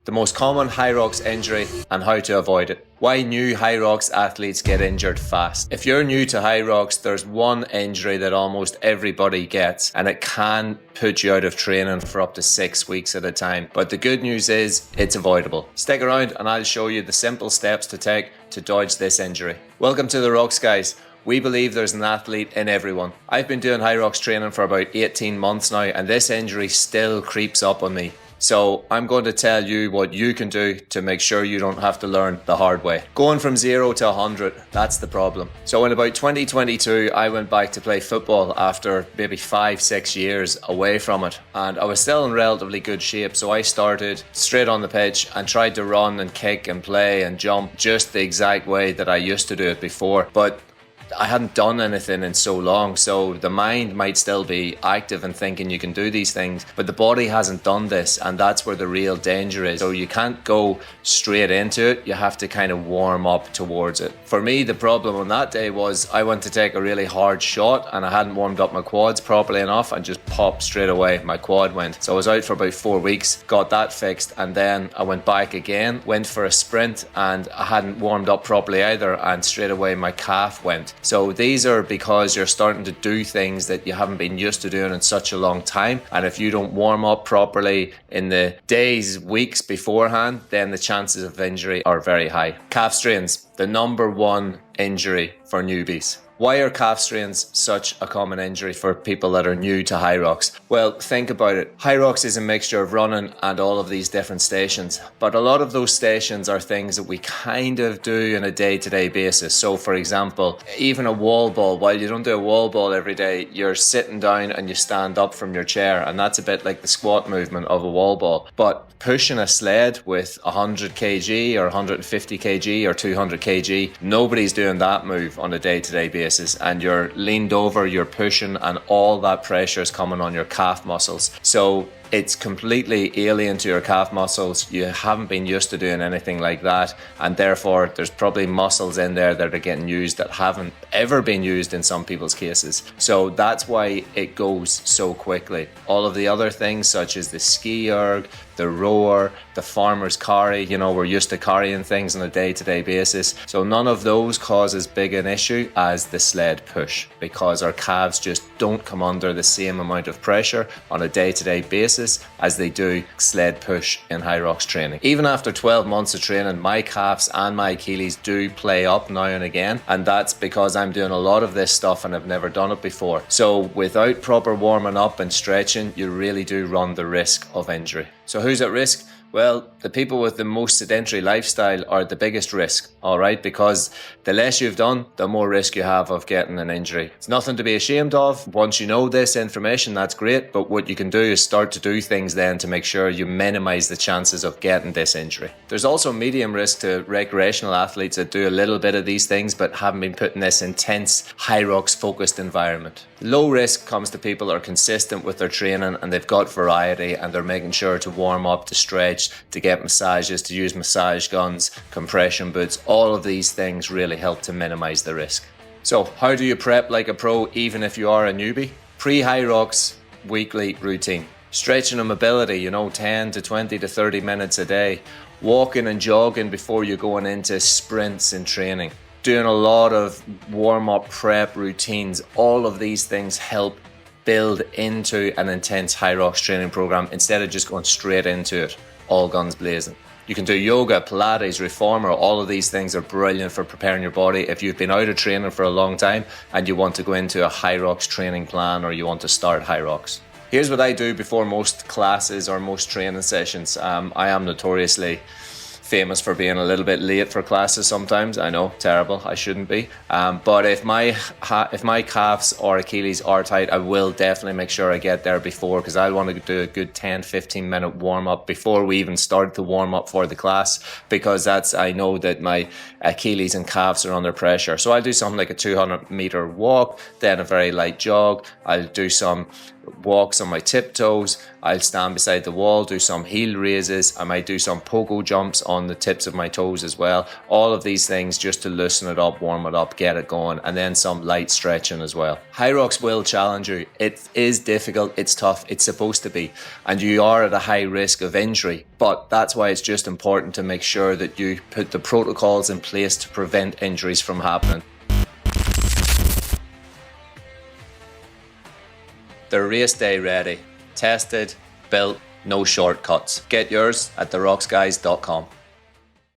the most common Hyrox injury and how to avoid it. Why new Hyrox athletes get injured fast. If you're new to Hyrox, there's one injury that almost everybody gets, and it can put you out of training for up to 6 weeks at a time. But the good news is it's avoidable. Stick around and I'll show you the simple steps to take to dodge this injury. Welcome to the Rocks, guys. We believe there's an athlete in everyone. I've been doing Hyrox training for about 18 months now, and this injury still creeps up on me. So I'm going to tell you what you can do to make sure you don't have to learn the hard way. Going from 0 to 100, that's the problem. So in about 2022, I went back to play football after maybe 5-6 years away from it. And I was still in relatively good shape. So I started straight on the pitch and tried to run and kick and play and jump just the exact way that I used to do it before. But I hadn't done anything in so long, so the mind might still be active and thinking you can do these things, but the body hasn't done this, and that's where the real danger is. So you can't go straight into it, you have to kind of warm up towards it. For me, the problem on that day was I went to take a really hard shot and I hadn't warmed up my quads properly enough and just popped straight away, my quad went. So I was out for about 4 weeks, got that fixed, and then I went back again, went for a sprint, and I hadn't warmed up properly either, and straight away my calf went. So these are because you're starting to do things that you haven't been used to doing in such a long time, and if you don't warm up properly in the days, weeks beforehand, then the chances of injury are very high. Calf strains, the #1 injury for newbies. Why are calf strains such a common injury for people that are new to Hyrox? Well, think about it. Hyrox is a mixture of running and all of these different stations, but a lot of those stations are things that we kind of do on a day-to-day basis. So for example, even a wall ball, while you don't do a wall ball every day, you're sitting down and you stand up from your chair, and that's a bit like the squat movement of a wall ball. But pushing a sled with 100 kg or 150 kg or 200 kg, nobody's doing that move on a day-to-day basis. And you're leaned over, you're pushing, and all that pressure is coming on your calf muscles. So it's completely alien to your calf muscles. You haven't been used to doing anything like that, and therefore there's probably muscles in there that are getting used that haven't ever been used in some people's cases. So that's why it goes so quickly. All of the other things such as the ski erg, the rower, the farmer's carry, we're used to carrying things on a day-to-day basis. So none of those cause as big an issue as the sled push, because our calves just don't come under the same amount of pressure on a day-to-day basis as they do sled push in Hyrox training. Even after 12 months of training, my calves and my Achilles do play up now and again, and that's because I'm doing a lot of this stuff and I've never done it before. So without proper warming up and stretching, you really do run the risk of injury. So who's at risk? Well, the people with the most sedentary lifestyle are the biggest risk, all right? Because the less you've done, the more risk you have of getting an injury. It's nothing to be ashamed of. Once you know this information, that's great. But what you can do is start to do things then to make sure you minimize the chances of getting this injury. There's also medium risk to recreational athletes that do a little bit of these things but haven't been put in this intense Hyrox focused environment. Low risk comes to people that are consistent with their training and they've got variety and they're making sure to warm up, to stretch, to get massages, to use massage guns, compression boots. All of these things really help to minimize the risk. So how do you prep like a pro even if you are a newbie? Pre-Hyrox weekly routine. Stretching and mobility, 10 to 20 to 30 minutes a day. Walking and jogging before you're going into sprints and training. Doing a lot of warm-up prep routines. All of these things help build into an intense Hyrox training program instead of just going straight into it, all guns blazing. You can do yoga, Pilates, reformer. All of these things are brilliant for preparing your body if you've been out of training for a long time and you want to go into a Hyrox training plan or you want to start Hyrox. Here's what I do before most classes or most training sessions. I am notoriously famous for being a little bit late for classes sometimes. I know, terrible, I shouldn't be. But if my calves or Achilles are tight, I will definitely make sure I get there before, because I want to do a good 10-15 minute warm up before we even start to warm up for the class, because I know that my Achilles and calves are under pressure. So I'll do something like a 200-meter walk, then a very light jog. I'll do some walks on my tiptoes, I'll stand beside the wall, do some heel raises. I might do some pogo jumps on the tips of my toes as well. All of these things just to loosen it up, warm it up, get it going, and then some light stretching as well. Hyrox will challenge you. It is difficult, it's tough, it's supposed to be, and you are at a high risk of injury, but that's why it's just important to make sure that you put the protocols in place to prevent injuries from happening. They're race day ready. Tested, built, no shortcuts. Get yours at theroxguys.com.